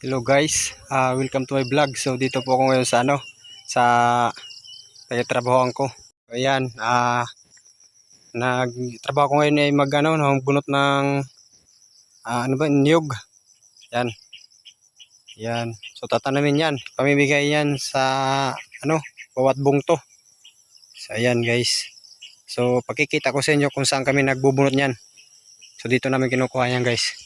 Hello guys, welcome to my vlog. So dito po ako ngayon sa sa trabahoan ko. Ayan, nagtrabaho ko ngayon ay bunot ng niyog. Yan. Yan. So tatanamin yan. Pamimigay yan sa bawat bungto. So ayan guys. So pakikita ko sa inyo kung saan kami nagbubunot niyan. So dito namin kinukuha yan guys.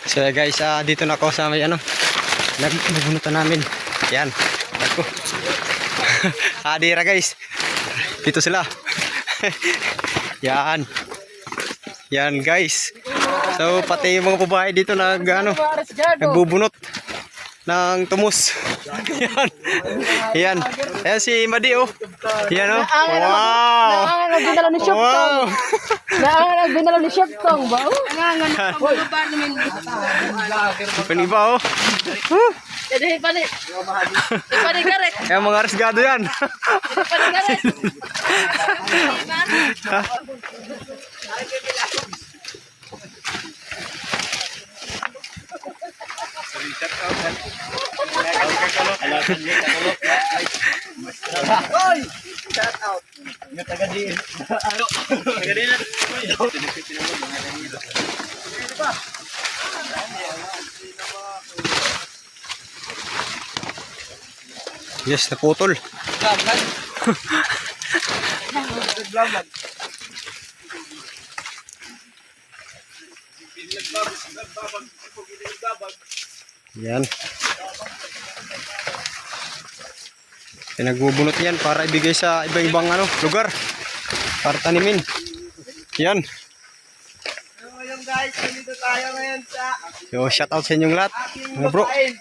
So guys, dito na ako sa may nagbubunutan namin. Yan. Ako. Adira guys. Dito sila. Yan. Yan guys. So pati yung mga babae dito nagbubunot ng tumus. Yan. Yan. Ayan si Madi oh. Yan oh. Wow. Nagbinalo ni Shoptong. Nagbinalo ni Shoptong ba? Paniba oh. Jadi pani. Pani garet. Ayan mga resgado yan. Pani garet. Oy! Shout out. Nga taga-diin. Taga-diin. Yes, naputol. Yan. Pinagbubunot yan para ibigay sa iba-ibang lugar para tanimin. Yan. Ngayon guys, dito tayo ngayon sa Yo, shout out sa inyong lahat. aking Mga bro. lupain.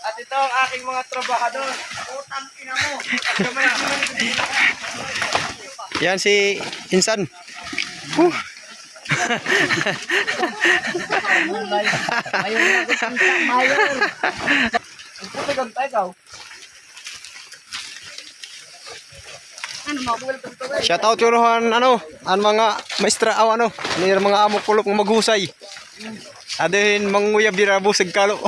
At ito ang aking mga trabahador. Utang ina mo. Yan si Insan. Shout out yun ang mga maestra mga amo kulop ng maghusay. Adin manguyab dira busig kalo.